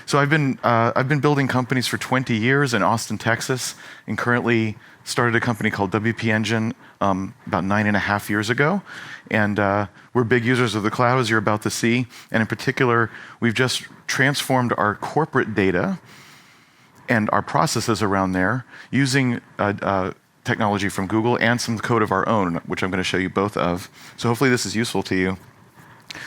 So I've been building companies for 20 years in Austin, Texas, and currently started a company called WP Engine about 9.5 years ago. And we're big users of the cloud, as you're about to see. And in particular, we've just transformed our corporate data and our processes around there using technology from Google and some code of our own, which I'm going to show you both of. So hopefully this is useful to you.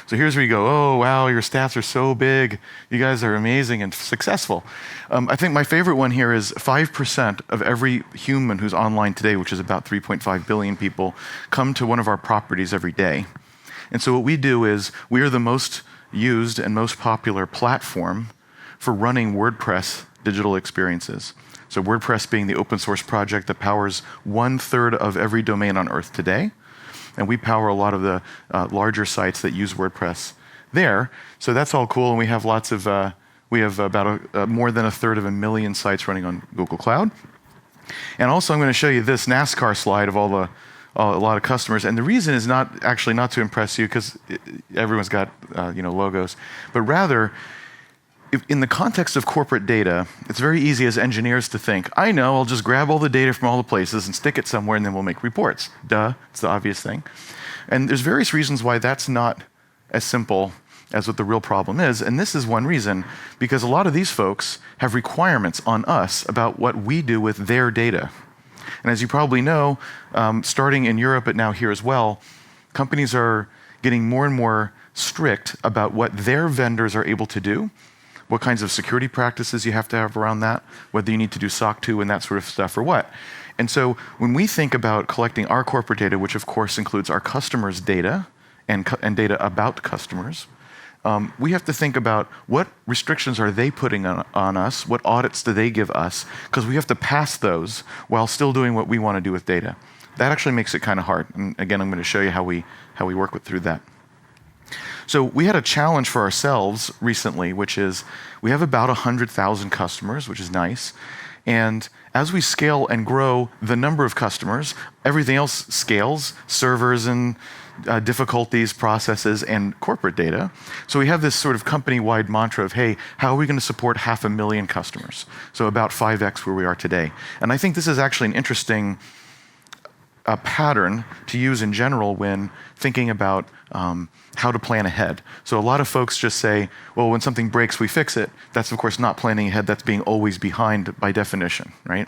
So here's where you go, oh, wow, your stats are so big. You guys are amazing and successful. I think my favorite one here is 5% of every human who's online today, which is about 3.5 billion people, come to one of our properties every day. And so what we do is we are the most used and most popular platform for running WordPress digital experiences. So WordPress being the open source project that powers 1/3 of every domain on Earth today. And we power a lot of the larger sites that use WordPress there. So that's all cool. And we have lots of, we have about more than 1/3 of a million sites running on Google Cloud. And also I'm going to show you this NASCAR slide of all the, a lot of customers. And the reason is not actually not to impress you, because everyone's got logos, but rather, in the context of corporate data, it's very easy as engineers to think, I know, I'll just grab all the data from all the places and stick it somewhere and then we'll make reports. Duh, it's the obvious thing. And there's various reasons why that's not as simple as what the real problem is. And this is one reason, because a lot of these folks have requirements on us about what we do with their data. And as you probably know, starting in Europe, but now here as well, companies are getting more and more strict about what their vendors are able to do, what kinds of security practices you have to have around that, whether you need to do SOC 2 and that sort of stuff or what. And so when we think about collecting our corporate data, which of course includes our customers' data and data about customers, we have to think about what restrictions are they putting on us, what audits do they give us, because we have to pass those while still doing what we want to do with data. That actually makes it kind of hard. And again, I'm going to show you how we work through that. So we had a challenge for ourselves recently, which is we have about 100,000 customers, which is nice. And as we scale and grow the number of customers, everything else scales, servers and difficulties, processes, and corporate data. So we have this sort of company-wide mantra of, hey, how are we going to support 500,000 customers? So about 5x where we are today. And I think this is actually an interesting pattern to use in general when thinking about how to plan ahead. So a lot of folks just say, well, when something breaks, we fix it. That's, of course, not planning ahead. That's being always behind by definition, right?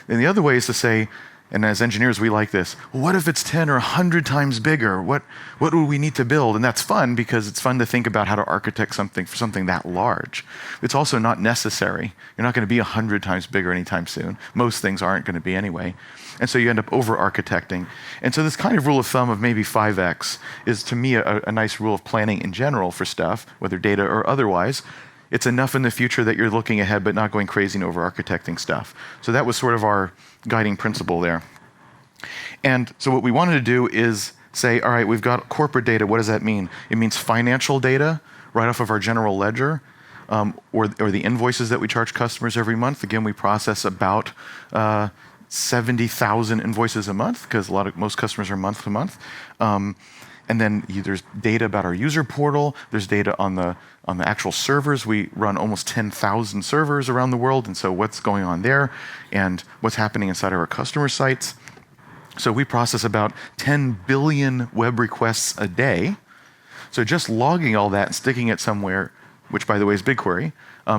And the other way is to say, and as engineers, we like this, well, what if it's 10 or 100 times bigger? What would we need to build? And that's fun because it's fun to think about how to architect something for something that large. It's also not necessary. You're not going to be 100 times bigger anytime soon. Most things aren't going to be anyway. And so you end up over-architecting. And so this kind of rule of thumb of maybe 5x is, to me, a nice rule of planning in general for stuff, whether data or otherwise. It's enough in the future that you're looking ahead but not going crazy and over-architecting stuff. So that was sort of our guiding principle there. And so what we wanted to do is say, all right, we've got corporate data. What does that mean? It means financial data right off of our general ledger, or the invoices that we charge customers every month. Again, we process about 70,000 invoices a month because most customers are month to month. And then there's data about our user portal. There's data on the actual servers. We run almost 10,000 servers around the world, and so what's going on there and what's happening inside of our customer sites. So we process about 10 billion web requests a day. So just logging all that and sticking it somewhere, which by the way is BigQuery,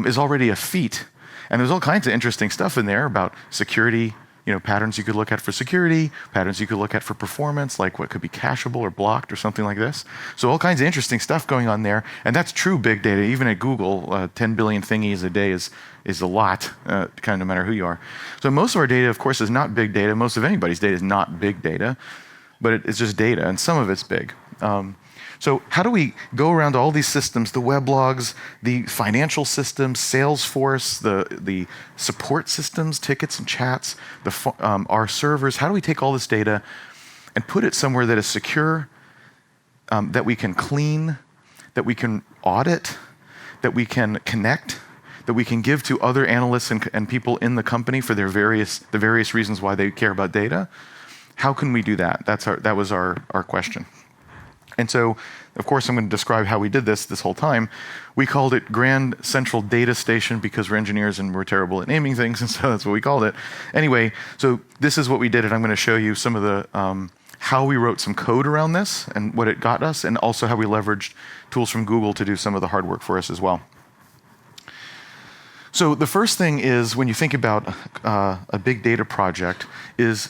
is already a feat. And there's all kinds of interesting stuff in there about security, patterns you could look at for security, patterns you could look at for performance, like what could be cacheable or blocked or something like this. So all kinds of interesting stuff going on there. And that's true big data. Even at Google, 10 billion thingies a day is a lot, kind of no matter who you are. So most of our data, of course, is not big data. Most of anybody's data is not big data, but it's just data, and some of it's big. So how do we go around all these systems, the weblogs, the financial systems, Salesforce, the support systems, tickets and chats, our servers? How do we take all this data and put it somewhere that is secure, that we can clean, that we can audit, that we can connect, that we can give to other analysts and people in the company for the various reasons why they care about data? How can we do that? That was our question. And so, of course, I'm going to describe how we did this whole time. We called it Grand Central Data Station because we're engineers and we're terrible at naming things, and so that's what we called it. Anyway, so this is what we did, and I'm going to show you some of the how we wrote some code around this and what it got us, and also how we leveraged tools from Google to do some of the hard work for us as well. So the first thing is, when you think about a big data project, is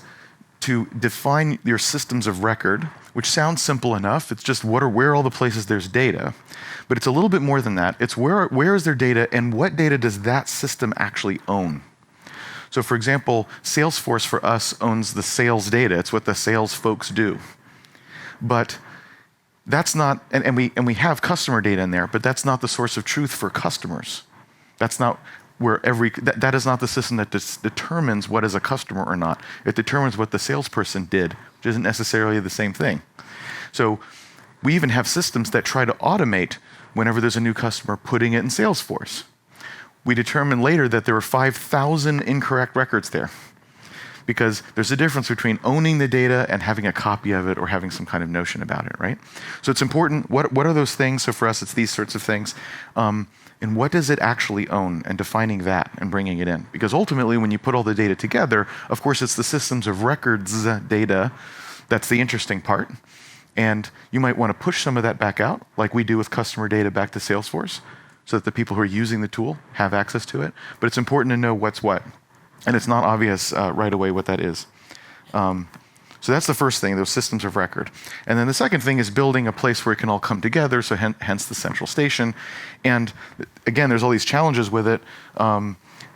to define your systems of record, which sounds simple enough. It's just where are all the places there's data. But it's a little bit more than that. It's where is there data, and what data does that system actually own? So for example, Salesforce for us owns the sales data. It's what the sales folks do. But that's not, and we have customer data in there, but that's not the source of truth for customers. That's not where that is not the system that determines what is a customer or not. It determines what the salesperson did, which isn't necessarily the same thing. So we even have systems that try to automate whenever there's a new customer putting it in Salesforce. We determined later that there were 5,000 incorrect records there, because there's a difference between owning the data and having a copy of it or having some kind of notion about it, right? So it's important, what are those things? So for us, it's these sorts of things. And what does it actually own, and defining that and bringing it in? Because ultimately, when you put all the data together, of course, it's the systems of records data that's the interesting part. And you might want to push some of that back out, like we do with customer data back to Salesforce, so that the people who are using the tool have access to it. But it's important to know what's what. And it's not obvious right away what that is. So that's the first thing, those systems of record. And then the second thing is building a place where it can all come together, so hence the central station. And again, there's all these challenges with it.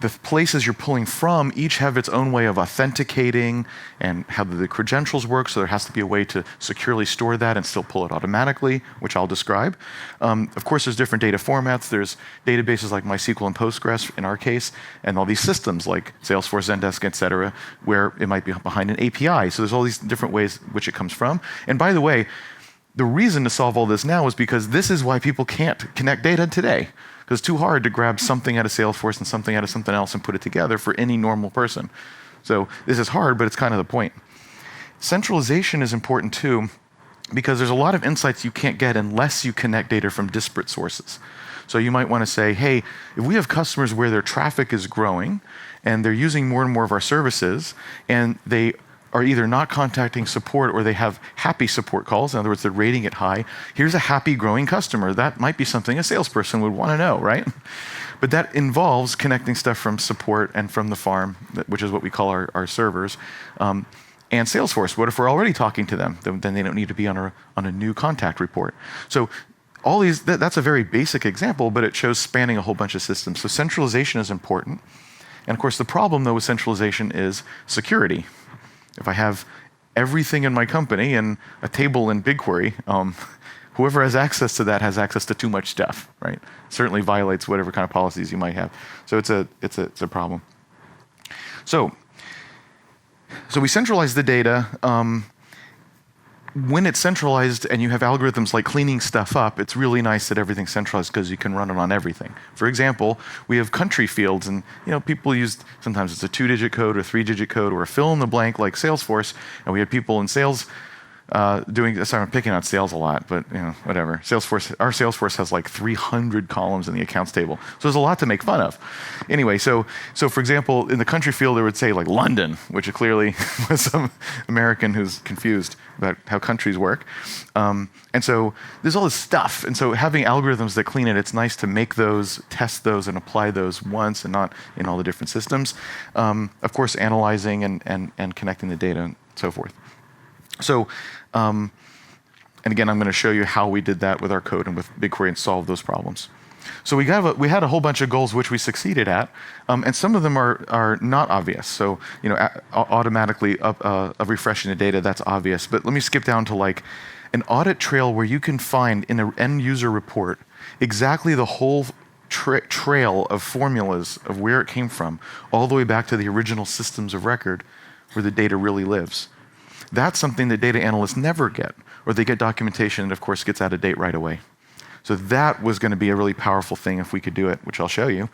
The places you're pulling from each have its own way of authenticating and how the credentials work, so there has to be a way to securely store that and still pull it automatically, which I'll describe. Of course, there's different data formats. There's databases like MySQL and Postgres in our case, and all these systems like Salesforce, Zendesk, et cetera, where it might be behind an API. So there's all these different ways which it comes from. And by the way, the reason to solve all this now is because this is why people can't connect data today. Because it's too hard to grab something out of Salesforce and something out of something else and put it together for any normal person. So this is hard, but it's kind of the point. Centralization is important too, because there's a lot of insights you can't get unless you connect data from disparate sources. So you might want to say, hey, if we have customers where their traffic is growing and they're using more and more of our services, and they are either not contacting support or they have happy support calls, in other words, they're rating it high. Here's a happy growing customer. That might be something a salesperson would want to know, right? But that involves connecting stuff from support and from the farm, which is what we call our servers, and Salesforce. What if we're already talking to them? Then they don't need to be on a new contact report. So all these, that's a very basic example, but it shows spanning a whole bunch of systems. So centralization is important. And of course, the problem though with centralization is security. If I have everything in my company and a table in BigQuery, whoever has access to that has access to too much stuff, right? Certainly violates whatever kind of policies you might have. So it's a problem. So we centralize the data. When it's centralized and you have algorithms like cleaning stuff up, it's really nice that everything's centralized because you can run it on everything. For example, we have country fields, and people use, sometimes it's a 2-digit code or 3-digit code or a fill in the blank like Salesforce, and we had people in sales sorry, I'm picking on sales a lot, but whatever. Our Salesforce has like 300 columns in the accounts table. So there's a lot to make fun of. Anyway, so for example, in the country field, it would say like London, which clearly was some American who's confused about how countries work. And so there's all this stuff. And so having algorithms that clean it, it's nice to make those, test those, and apply those once and not in all the different systems. Of course, analyzing and connecting the data and so forth. So, and again, I'm going to show you how we did that with our code and with BigQuery and solve those problems. So we had a whole bunch of goals which we succeeded at, and some of them are not obvious. So automatically refreshing the data, that's obvious. But let me skip down to like an audit trail where you can find in an end user report exactly the whole trail of formulas of where it came from, all the way back to the original systems of record where the data really lives. That's something that data analysts never get, or they get documentation that, of course, gets out of date right away. So that was going to be a really powerful thing if we could do it, which I'll show you.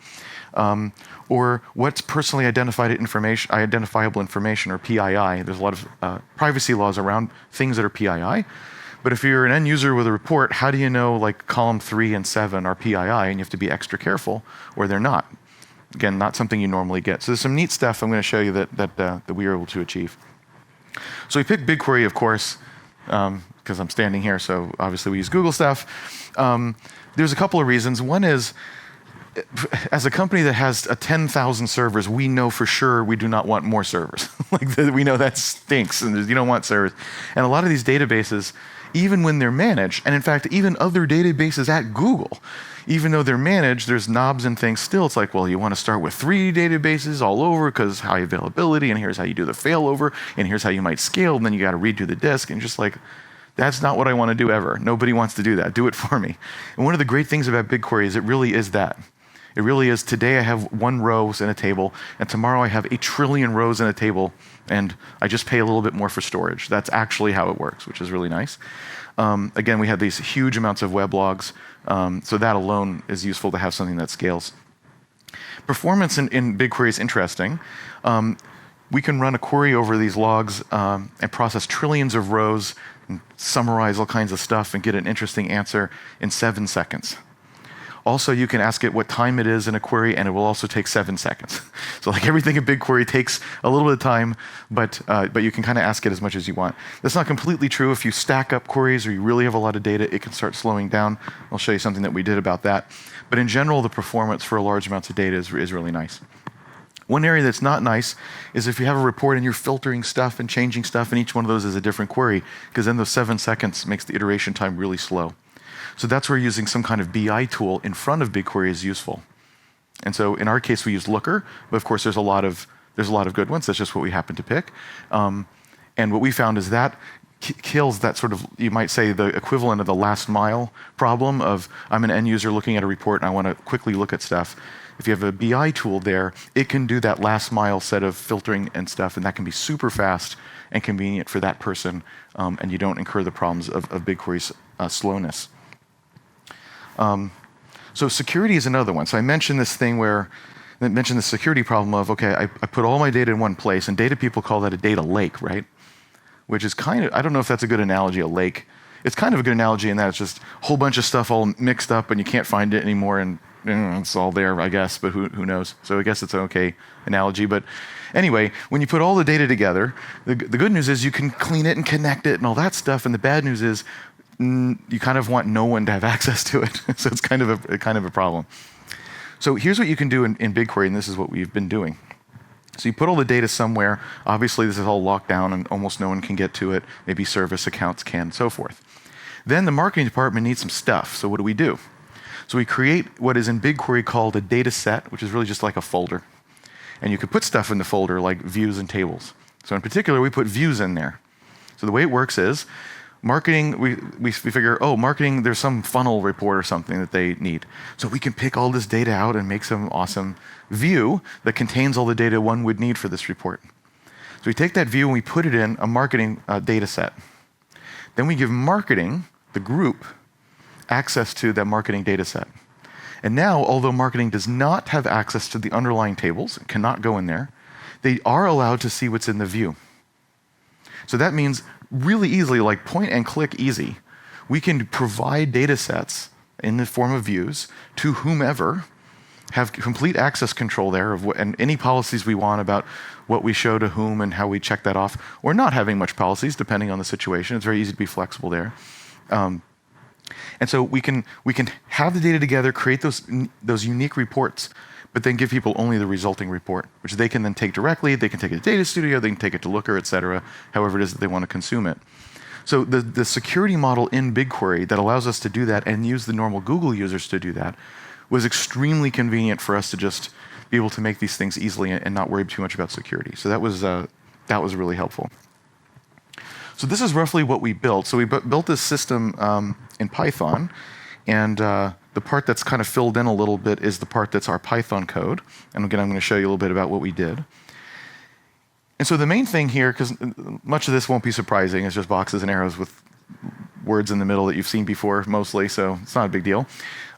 Or what's personally identifiable information, or PII. There's a lot of privacy laws around things that are PII, But if you're an end user with a report, how do you know like column 3 and 7 are PII, and you have to be extra careful, or they're not? Again, not something you normally get. So there's some neat stuff I'm going to show you that we were able to achieve. So we picked BigQuery, of course, because I'm standing here, so obviously we use Google stuff. There's a couple of reasons. One is, as a company that has 10,000 servers, we know for sure we do not want more servers. We know that stinks, and you don't want servers. And a lot of these databases, even when they're managed, and in fact, even other databases at Google, even though they're managed, there's knobs and things still. It's like, well, you want to start with 3 databases all over because high availability, and here's how you do the failover, and here's how you might scale, and then you got to redo the disk, and just like, that's not what I want to do ever. Nobody wants to do that. Do it for me. And one of the great things about BigQuery is it really is that. It really is, today I have 1 row in a table, and tomorrow I have 1 trillion rows in a table, and I just pay a little bit more for storage. That's actually how it works, which is really nice. Again, we have these huge amounts of web logs, so that alone is useful to have something that scales. Performance in BigQuery is interesting. We can run a query over these logs and process trillions of rows, and summarize all kinds of stuff, and get an interesting answer in 7 seconds. Also, you can ask it what time it is in a query, and it will also take 7 seconds. So like everything in BigQuery takes a little bit of time, but you can kind of ask it as much as you want. That's not completely true. If you stack up queries or you really have a lot of data, it can start slowing down. I'll show you something that we did about that. But in general, the performance for large amounts of data is really nice. One area that's not nice is if you have a report and you're filtering stuff and changing stuff, and each one of those is a different query, because then those 7 seconds makes the iteration time really slow. So that's where using some kind of BI tool in front of BigQuery is useful. And so in our case, we use Looker, but of course there's a lot of good ones. That's just what we happen to pick. And what we found is that kills that sort of, you might say, the equivalent of the last mile problem of I'm an end user looking at a report and I want to quickly look at stuff. If you have a BI tool there, it can do that last mile set of filtering and stuff, and that can be super fast and convenient for that person, and you don't incur the problems of BigQuery's slowness. So security is another one. So I mentioned this thing where I mentioned the security problem of, okay, I put all my data in one place, and data people call that a data lake, right? Which is kind of, I don't know if that's a good analogy, a lake. It's kind of a good analogy in that it's just a whole bunch of stuff all mixed up and you can't find it anymore, and it's all there, I guess, but who knows? So I guess it's an okay analogy. But anyway, when you put all the data together, the good news is you can clean it and connect it and all that stuff, and the bad news is you kind of want no one to have access to it. So it's kind of a problem. So here's what you can do in BigQuery, and this is what we've been doing. So you put all the data somewhere. Obviously, this is all locked down, and almost no one can get to it. Maybe service accounts can, and so forth. Then the marketing department needs some stuff. So what do? So we create what is in BigQuery called a data set, which is really just like a folder. And you could put stuff in the folder like views and tables. So in particular, we put views in there. So the way it works is, marketing, we figure, oh, marketing, there's some funnel report or something that they need. So we can pick all this data out and make some awesome view that contains all the data one would need for this report. So we take that view and we put it in a marketing data set. Then we give marketing, the group, access to that marketing data set. And now, although marketing does not have access to the underlying tables, cannot go in there, they are allowed to see what's in the view. So that means really easily, like point and click easy, we can provide data sets in the form of views to whomever, have complete access control there of and any policies we want about what we show to whom and how we check that off, or not having much policies depending on the situation. It's very easy to be flexible there. And so we can have the data together, create those unique reports, but then give people only the resulting report, which they can then take directly. They can take it to Data Studio, they can take it to Looker, et cetera, however it is that they want to consume it. So the security model in BigQuery that allows us to do that and use the normal Google users to do that was extremely convenient for us to just be able to make these things easily and not worry too much about security. So that was really helpful. So this is roughly what we built. So we built this system in Python, and the part that's kind of filled in a little bit is the part that's our Python code. And again, I'm going to show you a little bit about what we did. And so the main thing here, because much of this won't be surprising, is just boxes and arrows with words in the middle that you've seen before mostly, so it's not a big deal.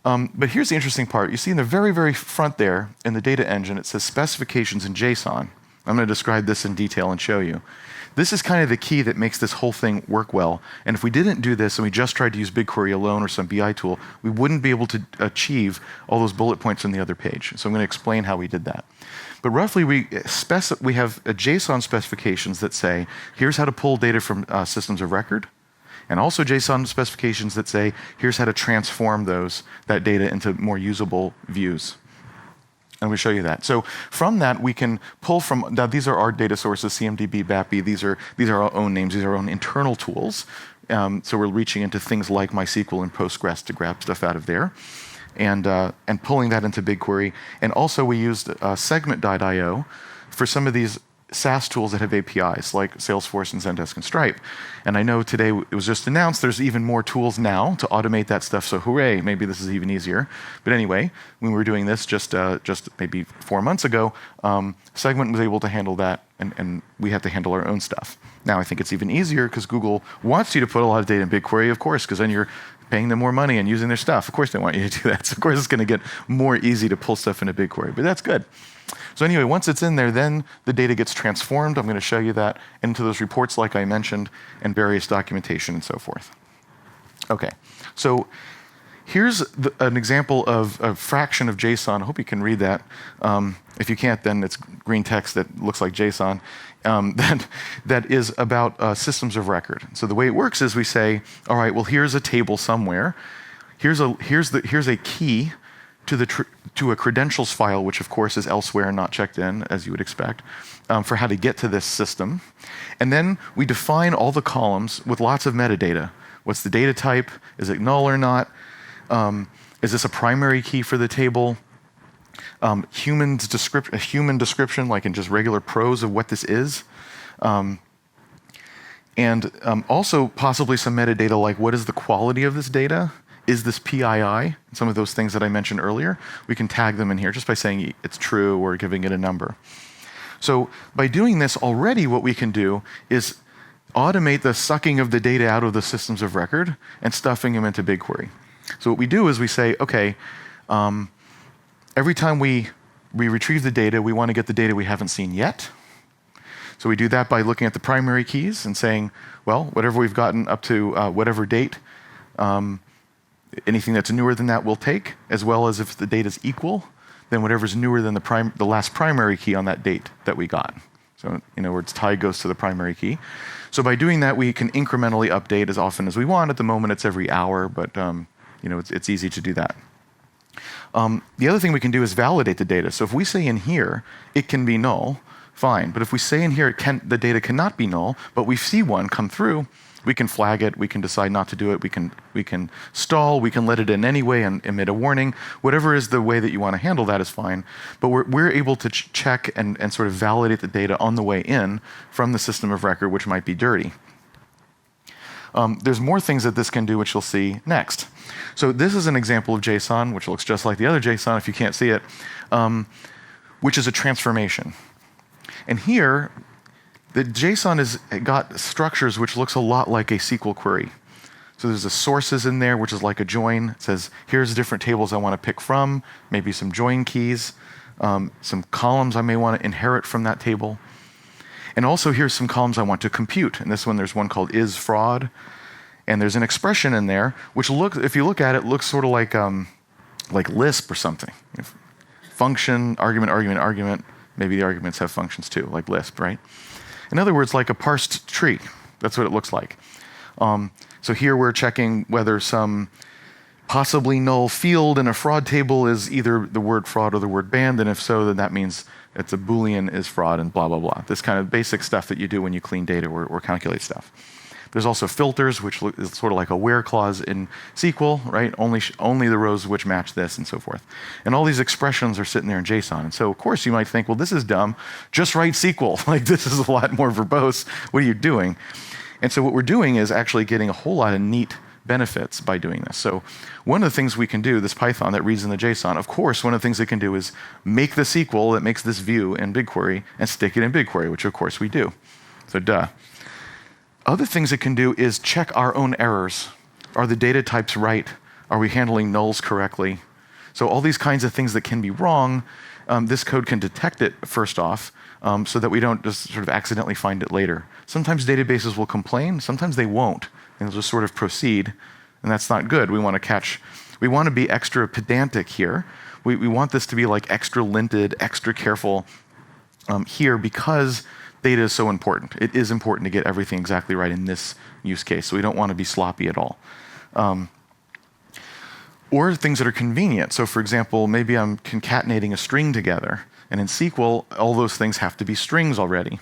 But here's the interesting part. You see in the very, very front there, in the data engine, it says specifications in JSON. I'm going to describe this in detail and show you. this is kind of the key that makes this whole thing work well. And if we didn't do this and we just tried to use BigQuery alone or some BI tool, we wouldn't be able to achieve all those bullet points on the other page. So I'm going to explain how we did that. But roughly, we have JSON specifications that say, here's how to pull data from systems of record, and also JSON specifications that say, here's how to transform that data into more usable views. And we show you that. So from that, we can pull from, now these are our data sources, CMDB, BAPI, these are our own names, these are our own internal tools. So we're reaching into things like MySQL and Postgres to grab stuff out of there. And pulling that into BigQuery. And also we used segment.io for some of these SaaS tools that have APIs, like Salesforce and Zendesk and Stripe. And I know today it was just announced there's even more tools now to automate that stuff, so hooray, maybe this is even easier. But anyway, when we were doing this just maybe 4 months ago, Segment was able to handle that, and we had to handle our own stuff. Now I think it's even easier because Google wants you to put a lot of data in BigQuery, of course, because then you're paying them more money and using their stuff. Of course they want you to do that. So of course it's going to get more easy to pull stuff into BigQuery, but that's good. So anyway, once it's in there, then the data gets transformed. I'm going to show you that into those reports like I mentioned, and various documentation and so forth. Okay, so here's an example of a fraction of JSON. I hope you can read that. If you can't, then it's green text that looks like JSON. That is about systems of record. So the way it works is we say, all right, well, here's a table somewhere. Here's a key to a credentials file, which of course is elsewhere and not checked in, as you would expect, for how to get to this system. And then we define all the columns with lots of metadata. What's the data type? Is it null or not? Is this a primary key for the table? A human description, like in just regular prose of what this is. And also possibly some metadata like what is the quality of this data? Is this PII? Some of those things that I mentioned earlier, we can tag them in here just by saying it's true or giving it a number. So by doing this already, what we can do is automate the sucking of the data out of the systems of record and stuffing them into BigQuery. So what we do is we say, okay, every time we retrieve the data, we want to get the data we haven't seen yet. So we do that by looking at the primary keys and saying, well, whatever we've gotten up to whatever date, anything that's newer than that we'll take, as well as if the data is equal, then whatever's newer than the last primary key on that date that we got. So in other words, tie goes to the primary key. So by doing that, we can incrementally update as often as we want. At the moment, it's every hour, but it's easy to do that. The other thing we can do is validate the data. So if we say in here, it can be null, fine. But if we say in here, the data cannot be null, but we see one come through, we can flag it, we can decide not to do it, we can stall, we can let it in anyway and emit a warning. Whatever is the way that you want to handle that is fine. But we're able to check and sort of validate the data on the way in from the system of record, which might be dirty. There's more things that this can do, which you'll see next. So this is an example of JSON, which looks just like the other JSON if you can't see it, which is a transformation. And here, the JSON has got structures which looks a lot like a SQL query. So there's the sources in there, which is like a join. It says, here's different tables I want to pick from, maybe some join keys, some columns I may want to inherit from that table. And also here's some columns I want to compute. In this one, there's one called is fraud. And there's an expression in there, which if you look at it, looks sort of like Lisp or something. Function, argument, argument, argument. Maybe the arguments have functions too, like Lisp, right? In other words, like a parsed tree. That's what it looks like. So here we're checking whether some possibly null field in a fraud table is either the word fraud or the word banned, and if so, then that means it's a Boolean is fraud and blah, blah, blah. This kind of basic stuff that you do when you clean data or calculate stuff. There's also filters, which is sort of like a where clause in SQL, right? Only the rows which match this and so forth. And all these expressions are sitting there in JSON. And so, of course, you might think, well, this is dumb. Just write SQL. Like, this is a lot more verbose. What are you doing? And so what we're doing is actually getting a whole lot of neat benefits by doing this. So one of the things we can do, this Python that reads in the JSON, of course, one of the things it can do is make the SQL that makes this view in BigQuery and stick it in BigQuery, which, of course, we do. So duh. Other things it can do is check our own errors. Are the data types right? Are we handling nulls correctly? So all these kinds of things that can be wrong, this code can detect it first off, so that we don't just sort of accidentally find it later. Sometimes databases will complain, sometimes they won't, and they'll just sort of proceed, and that's not good. We want to be extra pedantic here. We want this to be like extra linted, extra careful here, because data is so important. It is important to get everything exactly right in this use case, so we don't want to be sloppy at all. Or things that are convenient. So for example, maybe I'm concatenating a string together, and in SQL, all those things have to be strings already.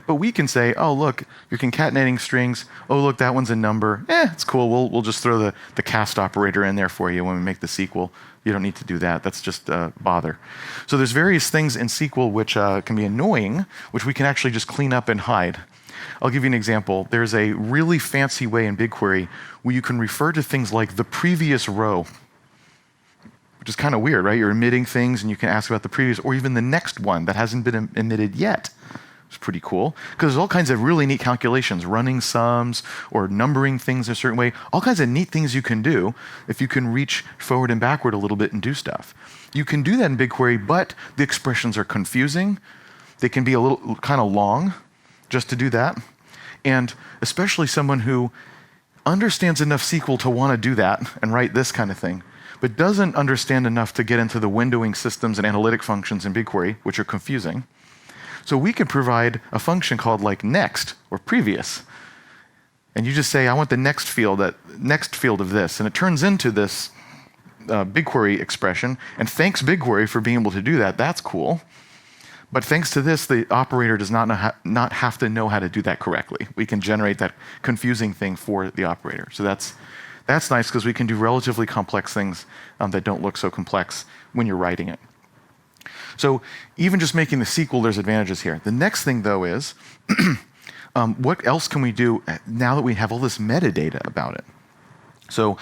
But we can say, oh, look, you're concatenating strings. Oh, look, that one's a number. It's cool. We'll just throw the cast operator in there for you when we make the SQL. You don't need to do that. That's just bother. So there's various things in SQL which can be annoying, which we can actually just clean up and hide. I'll give you an example. There's a really fancy way in BigQuery where you can refer to things like the previous row, which is kind of weird, right? You're emitting things and you can ask about the previous, or even the next one that hasn't been emitted yet. It's pretty cool, because there's all kinds of really neat calculations, running sums or numbering things a certain way, all kinds of neat things you can do if you can reach forward and backward a little bit and do stuff. You can do that in BigQuery, but the expressions are confusing. They can be a little kind of long just to do that. And especially someone who understands enough SQL to want to do that and write this kind of thing, but doesn't understand enough to get into the windowing systems and analytic functions in BigQuery, which are confusing. So we can provide a function called like next or previous. And you just say, I want the next field of this. And it turns into this BigQuery expression. And thanks BigQuery for being able to do that. That's cool. But thanks to this, the operator does not have to know how to do that correctly. We can generate that confusing thing for the operator. So that's nice, because we can do relatively complex things that don't look so complex when you're writing it. So even just making the SQL, there's advantages here. The next thing, though, is what else can we do now that we have all this metadata about it? So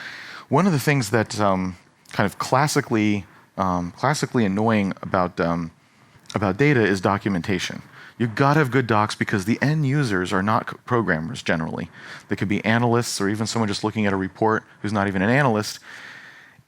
one of the things that kind of classically annoying about data is documentation. You've got to have good docs, because the end users are not programmers generally. They could be analysts, or even someone just looking at a report who's not even an analyst.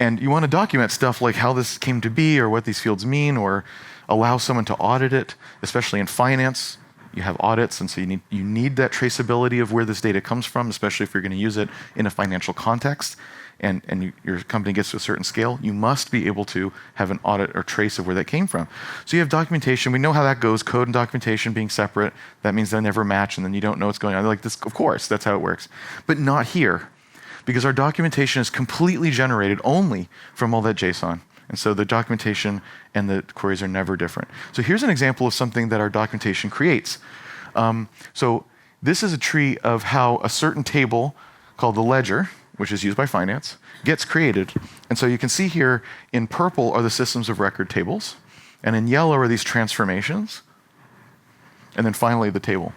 And you want to document stuff like how this came to be, or what these fields mean, or allow someone to audit it, especially in finance. You have audits, and so you need that traceability of where this data comes from, especially if you're going to use it in a financial context, and your company gets to a certain scale. You must be able to have an audit or trace of where that came from. So you have documentation. We know how that goes. Code and documentation being separate. That means they never match, and then you don't know what's going on. Like this, of course, that's how it works. But not here, because our documentation is completely generated only from all that JSON. And so the documentation and the queries are never different. So here's an example of something that our documentation creates. So this is a tree of how a certain table called the ledger, which is used by finance, gets created. And so you can see here in purple are the systems of record tables, and in yellow are these transformations, and then finally the table.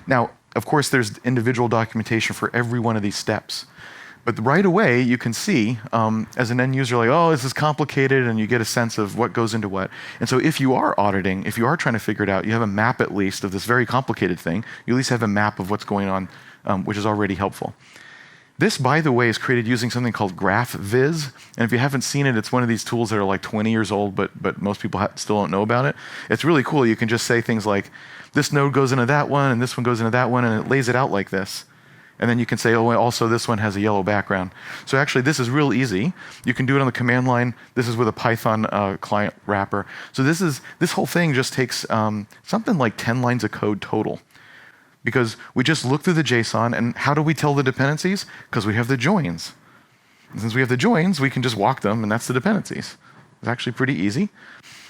Now, of course, there's individual documentation for every one of these steps. But right away, you can see, as an end user, like, oh, this is complicated, and you get a sense of what goes into what. And so if you are auditing, if you are trying to figure it out, you have a map at least of this very complicated thing. You at least have a map of what's going on, which is already helpful. This, by the way, is created using something called GraphViz. And if you haven't seen it, it's one of these tools that are like 20 years old, but most people still don't know about it. It's really cool. You can just say things like, this node goes into that one, and this one goes into that one, and it lays it out like this. And then you can say, oh, also this one has a yellow background. So actually, this is real easy. You can do it on the command line. This is with a Python client wrapper. So this whole thing just takes something like 10 lines of code total. Because we just look through the JSON, and how do we tell the dependencies? Because we have the joins. And since we have the joins, we can just walk them, and that's the dependencies. It's actually pretty easy.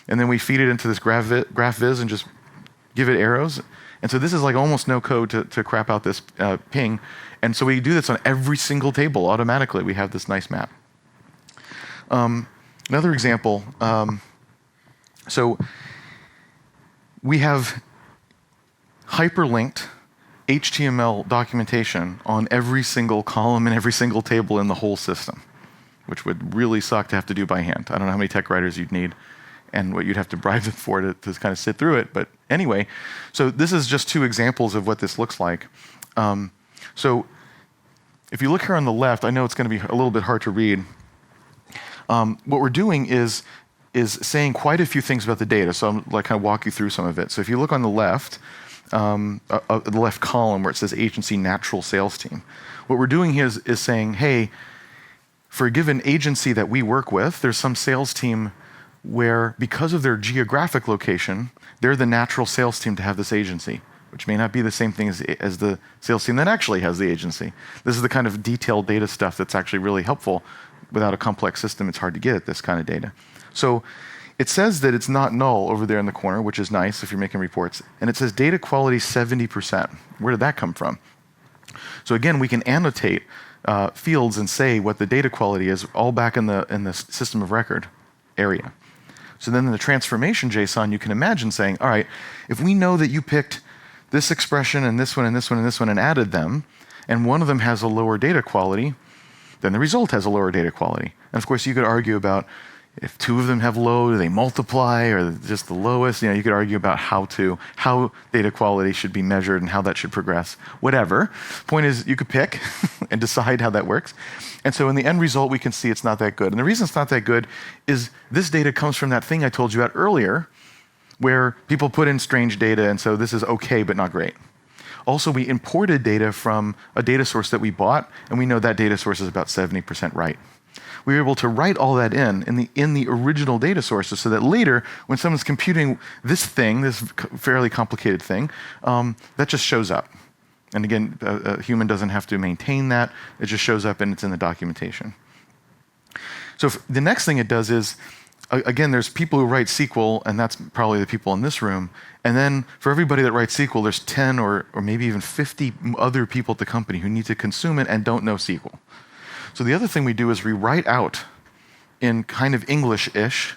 And then we feed it into this GraphViz and just give it arrows. And so this is like almost no code to crap out this ping. And so we do this on every single table automatically. We have this nice map. Another example. So we have hyperlinked HTML documentation on every single column and every single table in the whole system, which would really suck to have to do by hand. I don't know how many tech writers you'd need and what you'd have to bribe them for to kind of sit through it. But anyway, so this is just two examples of what this looks like. So if you look here on the left, I know it's going to be a little bit hard to read. What we're doing is is saying quite a few things about the data. So I'm like kind of walk you through some of it. So if you look on the left column where it says agency natural sales team, what we're doing here is saying, hey, for a given agency that we work with, there's some sales team where, because of their geographic location, they're the natural sales team to have this agency, which may not be the same thing as the sales team that actually has the agency. This is the kind of detailed data stuff that's actually really helpful. Without a complex system, it's hard to get at this kind of data. So it says that it's not null over there in the corner, which is nice if you're making reports. And it says data quality 70%. Where did that come from? So again, we can annotate fields and say what the data quality is, all back in the system of record area. So then in the transformation JSON, you can imagine saying, all right, if we know that you picked this expression and this one and this one and this one and added them, and one of them has a lower data quality, then the result has a lower data quality. And of course, you could argue about if two of them have low, do they multiply, or just the lowest? You could argue about how data quality should be measured and how that should progress. Whatever. Point is, you could pick and decide how that works. And so in the end result, we can see it's not that good. And the reason it's not that good is this data comes from that thing I told you about earlier, where people put in strange data, and so this is okay, but not great. Also, we imported data from a data source that we bought, and we know that data source is about 70% right. We were able to write all that in the original data sources so that later, when someone's computing this thing, this fairly complicated thing, that just shows up. And again, a human doesn't have to maintain that. It just shows up and it's in the documentation. So the next thing it does is, again, there's people who write SQL, and that's probably the people in this room. And then for everybody that writes SQL, there's 10 or maybe even 50 other people at the company who need to consume it and don't know SQL. So the other thing we do is we write out in kind of English-ish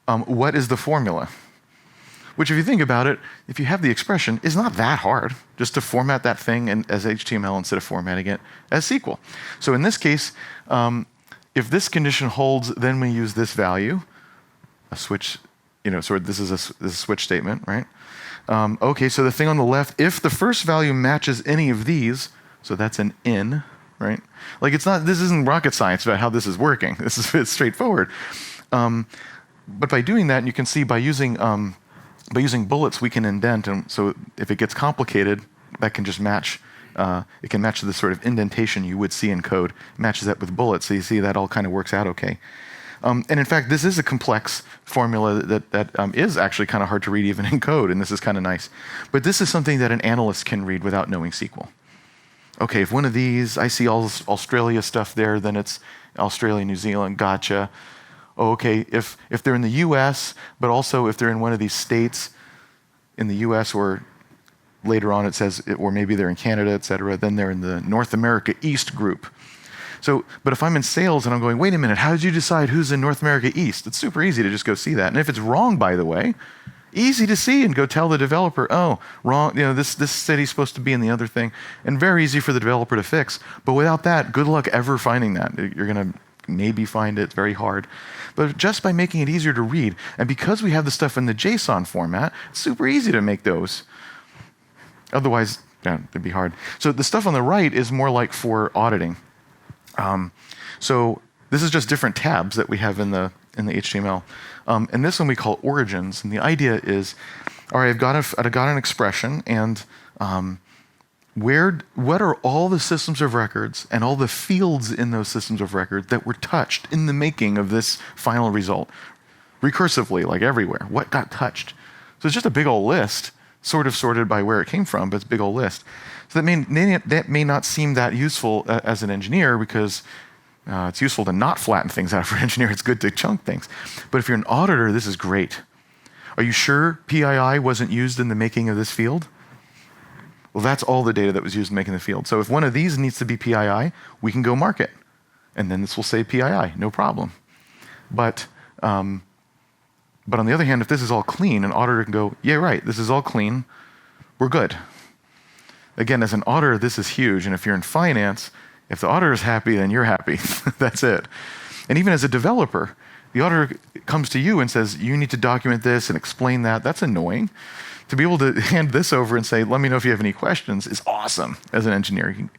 what is the formula. Which, if you think about it, if you have the expression, is not that hard just to format that thing as HTML instead of formatting it as SQL. So in this case, if this condition holds, then we use this value, a switch, this is a switch statement, right? Okay, so the thing on the left, if the first value matches any of these, so that's an in, right? Like this isn't rocket science about how this is working. This is straightforward. But by doing that, you can see by using bullets, we can indent, and so if it gets complicated, that can just match. It can match the sort of indentation you would see in code. It matches that with bullets, so you see that all kind of works out okay. And in fact, this is a complex formula that is actually kind of hard to read even in code, and this is kind of nice. But this is something that an analyst can read without knowing SQL. Okay, if one of these, I see all this Australia stuff there, then it's Australia, New Zealand, gotcha. Oh, okay, if they're in the US, but also if they're in one of these states in the US, or later on it says, or maybe they're in Canada, et cetera, then they're in the North America East group. So, but if I'm in sales and I'm going, wait a minute, how did you decide who's in North America East? It's super easy to just go see that. And if it's wrong, by the way, easy to see and go tell the developer, oh, wrong, this city's supposed to be in the other thing. And very easy for the developer to fix. But without that, good luck ever finding that. You're going to maybe find it very hard. But just by making it easier to read, and because we have the stuff in the JSON format, it's super easy to make those. Otherwise, it'd be hard. So the stuff on the right is more like for auditing. So this is just different tabs that we have in the HTML. And this one we call origins. And the idea is, all right, I've got an expression, and what are all the systems of records and all the fields in those systems of record that were touched in the making of this final result? Recursively, like everywhere. What got touched? So it's just a big old list, sort of sorted by where it came from, but it's a big old list. So that may not seem that useful as an engineer, because it's useful to not flatten things out. For an engineer, it's good to chunk things. But if you're an auditor, this is great. Are you sure PII wasn't used in the making of this field? Well, that's all the data that was used in making the field. So if one of these needs to be PII, we can go mark it. And then this will say PII, no problem. But on the other hand, if this is all clean, an auditor can go, yeah, right, this is all clean, we're good. Again, as an auditor, this is huge. And if you're in finance, if the auditor is happy, then you're happy. That's it. And even as a developer, the auditor comes to you and says, you need to document this and explain that. That's annoying. To be able to hand this over and say, let me know if you have any questions, is awesome as an engineer. You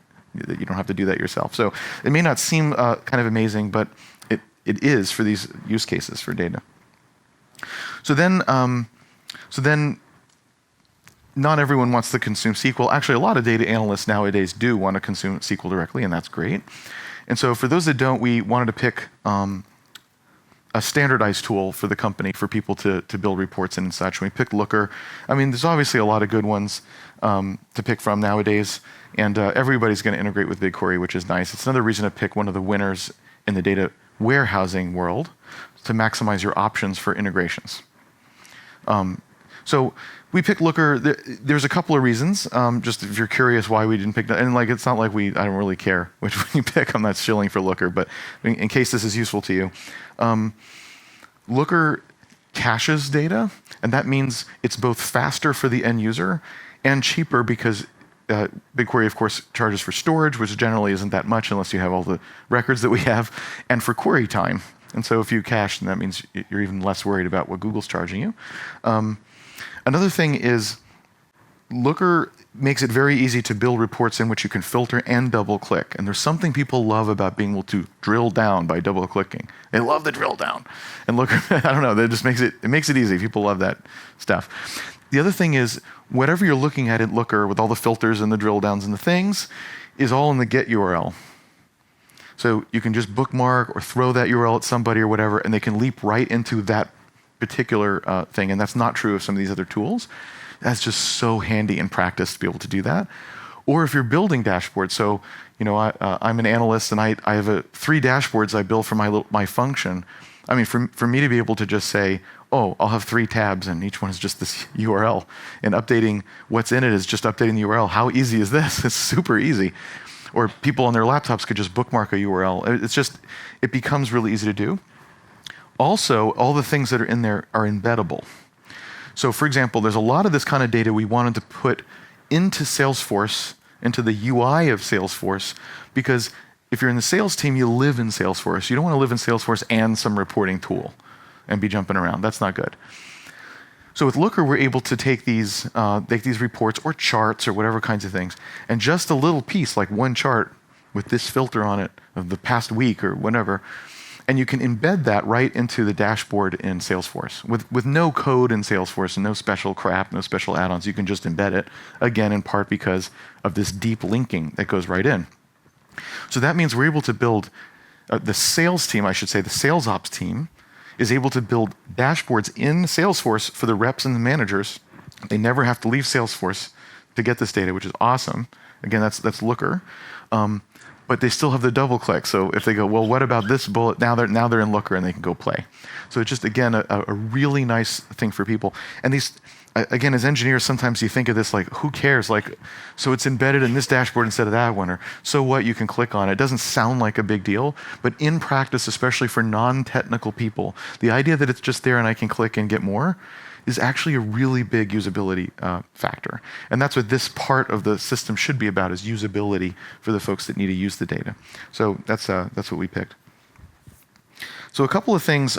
don't have to do that yourself. So it may not seem kind of amazing, but it is for these use cases for data. So then not everyone wants to consume SQL. Actually, a lot of data analysts nowadays do want to consume SQL directly, and that's great. And so for those that don't, we wanted to pick a standardized tool for the company for people to build reports in and such. And we picked Looker. I mean, there's obviously a lot of good ones to pick from nowadays, and everybody's going to integrate with BigQuery, which is nice. It's another reason to pick one of the winners in the data warehousing world to maximize your options for integrations. So we picked Looker. There's a couple of reasons. Just if you're curious why we didn't pick that, and like it's not like I don't really care which one you pick. I'm not shilling for Looker, but in case this is useful to you, Looker caches data, and that means it's both faster for the end user and cheaper because BigQuery, of course, charges for storage, which generally isn't that much unless you have all the records that we have, and for query time. And so if you cache, then that means you're even less worried about what Google's charging you. Another thing is Looker makes it very easy to build reports in which you can filter and double click. And there's something people love about being able to drill down by double clicking. They love the drill down. And Looker, I don't know, that just makes it easy. People love that stuff. The other thing is whatever you're looking at in Looker with all the filters and the drill downs and the things is all in the get URL. So you can just bookmark or throw that URL at somebody or whatever, and they can leap right into that particular thing. And that's not true of some of these other tools. That's just so handy in practice to be able to do that. Or if you're building dashboards, so I'm an analyst and I have 3 dashboards I build for my function. I mean, for me to be able to just say, oh, I'll have 3 tabs and each one is just this URL, and updating what's in it is just updating the URL. How easy is this? It's super easy. Or people on their laptops could just bookmark a URL. It becomes really easy to do. Also, all the things that are in there are embeddable. So for example, there's a lot of this kind of data we wanted to put into Salesforce, into the UI of Salesforce, because if you're in the sales team, you live in Salesforce. You don't want to live in Salesforce and some reporting tool and be jumping around. That's not good. So with Looker, we're able to take these reports or charts or whatever kinds of things, and just a little piece, like one chart with this filter on it of the past week or whatever, and you can embed that right into the dashboard in Salesforce with no code in Salesforce and no special crap, no special add-ons. You can just embed it, again, in part because of this deep linking that goes right in. So that means we're able to build, the sales team, I should say, the sales ops team, is able to build dashboards in Salesforce for the reps and the managers. They never have to leave Salesforce to get this data, which is awesome. Again, that's Looker. But they still have the double click. So if they go, well, what about this bullet? Now they're in Looker and they can go play. So it's just, again, a really nice thing for people. And these, again, as engineers, sometimes you think of this like, who cares? Like, so it's embedded in this dashboard instead of that one, or so what, you can click on it. It doesn't sound like a big deal, but in practice, especially for non-technical people, the idea that it's just there and I can click and get more is actually a really big usability factor. And that's what this part of the system should be about, is usability for the folks that need to use the data. So that's what we picked. So a couple of things.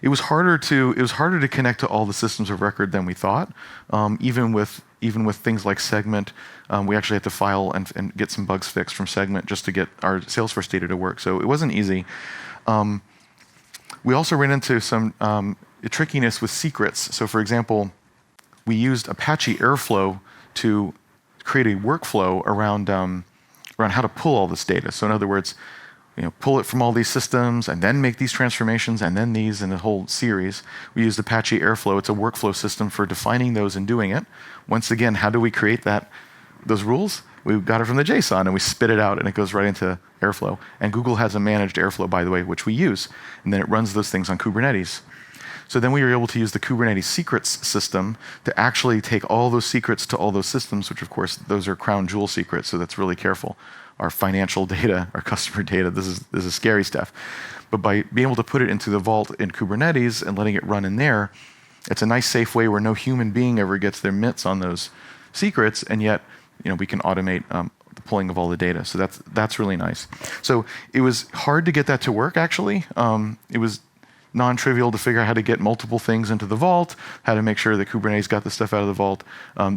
It was harder to connect to all the systems of record than we thought. Even with things like Segment, we actually had to file and get some bugs fixed from Segment just to get our Salesforce data to work. So it wasn't easy. We also ran into some trickiness with secrets. So for example, we used Apache Airflow to create a workflow around how to pull all this data. So in other words, pull it from all these systems and then make these transformations and then these in a whole series. We used Apache Airflow. It's a workflow system for defining those and doing it. Once again, how do we create those rules? We got it from the JSON and we spit it out and it goes right into Airflow. And Google has a managed Airflow, by the way, which we use. And then it runs those things on Kubernetes. So then we were able to use the Kubernetes secrets system to actually take all those secrets to all those systems, which of course, those are crown jewel secrets, so that's really careful. Our financial data, our customer data, this is scary stuff. But by being able to put it into the vault in Kubernetes and letting it run in there, it's a nice safe way where no human being ever gets their mitts on those secrets, and yet we can automate the pulling of all the data. So that's really nice. So it was hard to get that to work, actually. It was non-trivial to figure out how to get multiple things into the vault, how to make sure that Kubernetes got the stuff out of the vault.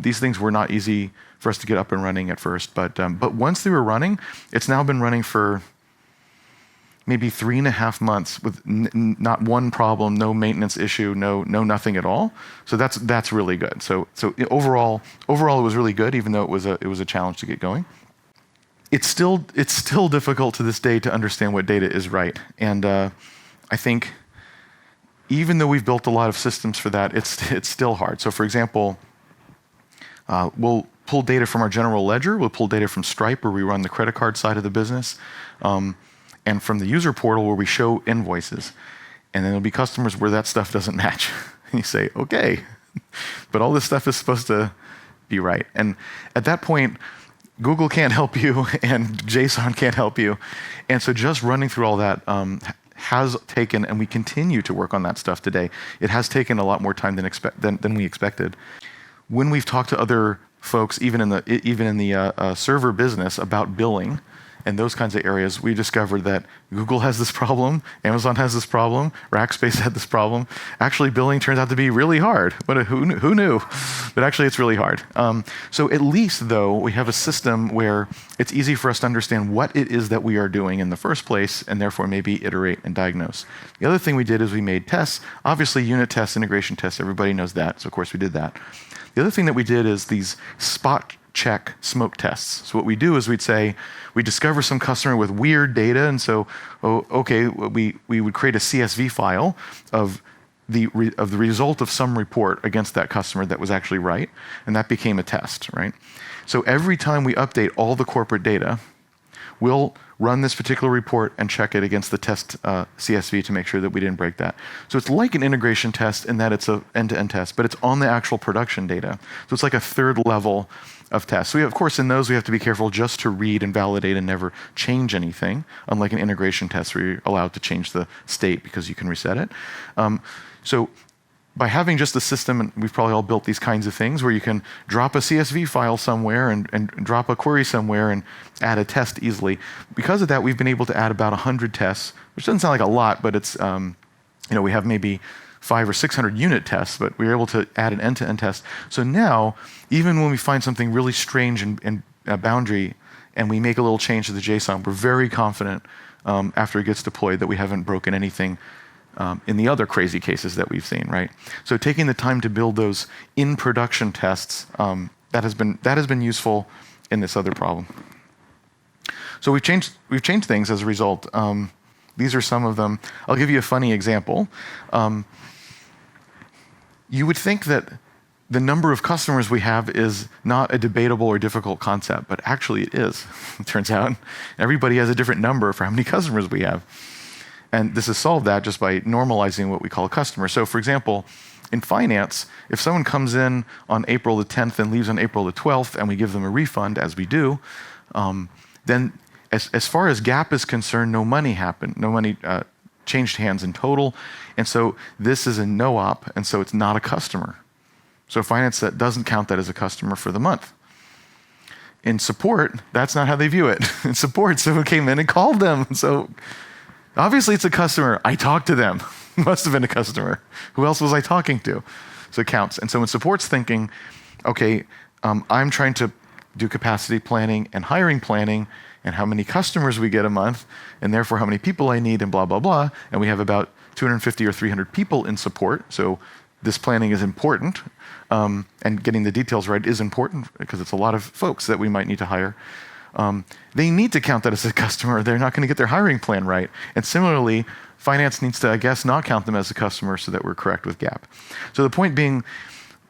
These things were not easy for us to get up and running at first, but once they were running, it's now been running for maybe 3.5 months with not one problem, no maintenance issue, no nothing at all. So that's really good. So overall it was really good, even though it was a challenge to get going. It's still difficult to this day to understand what data is right. And I think even though we've built a lot of systems for that, it's still hard. So for example, we'll pull data from our general ledger, we'll pull data from Stripe where we run the credit card side of the business, and from the user portal where we show invoices. And then there'll be customers where that stuff doesn't match. And you say, okay, but all this stuff is supposed to be right. And at that point, Google can't help you and JSON can't help you. And so just running through all that has taken, and we continue to work on that stuff today, it has taken a lot more time than we expected. When we've talked to other folks, even in the server business, about billing and those kinds of areas, we discovered that Google has this problem, Amazon has this problem, Rackspace had this problem. Actually, billing turns out to be really hard. Who knew? But actually, it's really hard. So at least, though, we have a system where it's easy for us to understand what it is that we are doing in the first place, and therefore maybe iterate and diagnose. The other thing we did is we made tests. Obviously, unit tests, integration tests, everybody knows that, so of course we did that. The other thing that we did is these spot check smoke tests. So what we do is we'd say, we discover some customer with weird data, and so, we would create a CSV file of the result of some report against that customer that was actually right, and that became a test, right? So every time we update all the corporate data, we'll run this particular report and check it against the test CSV to make sure that we didn't break that. So it's like an integration test in that it's an end-to-end test, but it's on the actual production data. So it's like a third level of tests. So of course, in those, we have to be careful just to read and validate and never change anything, unlike an integration test where you're allowed to change the state because you can reset it. So by having just a system, and we've probably all built these kinds of things where you can drop a CSV file somewhere and drop a query somewhere and add a test easily. Because of that, we've been able to add about 100 tests, which doesn't sound like a lot, but it's, we have maybe 500 or 600 unit tests, but we were able to add an end-to-end test. So now, even when we find something really strange in a boundary and we make a little change to the JSON, we're very confident after it gets deployed that we haven't broken anything in the other crazy cases that we've seen, right? So taking the time to build those in production tests, that has been useful in this other problem. So we've changed things as a result. These are some of them. I'll give you a funny example. You would think that the number of customers we have is not a debatable or difficult concept, but actually it is. It turns out everybody has a different number for how many customers we have. And this has solved that just by normalizing what we call a customer. So for example, in finance, if someone comes in on April the 10th and leaves on April the 12th, and we give them a refund, as we do, then as far as GAAP is concerned, no money happened. No money changed hands in total. And so this is a no-op, and so it's not a customer. So finance that doesn't count that as a customer for the month. In support, that's not how they view it. In support, someone came in and called them. So obviously it's a customer. I talked to them. Must have been a customer. Who else was I talking to? So it counts. And so when support's thinking, okay, I'm trying to do capacity planning and hiring planning and how many customers we get a month, and therefore how many people I need and blah, blah, blah. And we have about 250 or 300 people in support. So this planning is important. And getting the details right is important because it's a lot of folks that we might need to hire. They need to count that as a customer. They're not going to get their hiring plan right. And similarly, finance needs to, I guess, not count them as a customer so that we're correct with GAAP. So the point being,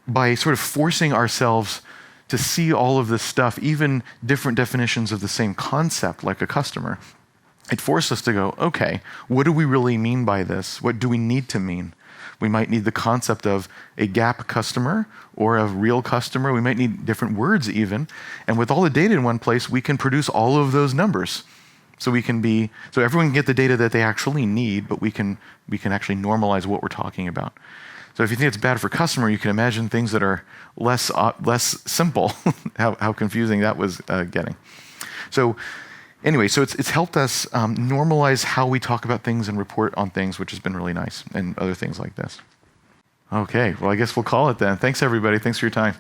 by sort of forcing ourselves to see all of this stuff, even different definitions of the same concept like a customer, it forced us to go, okay, what do we really mean by this? What do we need to mean? We might need the concept of a GAAP customer or a real customer. We might need different words even. And with all the data in one place, we can produce all of those numbers. So everyone can get the data that they actually need, but we can actually normalize what we're talking about. So if you think it's bad for customer, you can imagine things that are less simple, how confusing that was getting. So anyway, so it's helped us normalize how we talk about things and report on things, which has been really nice, and other things like this. Okay, well, I guess we'll call it then. Thanks, everybody. Thanks for your time.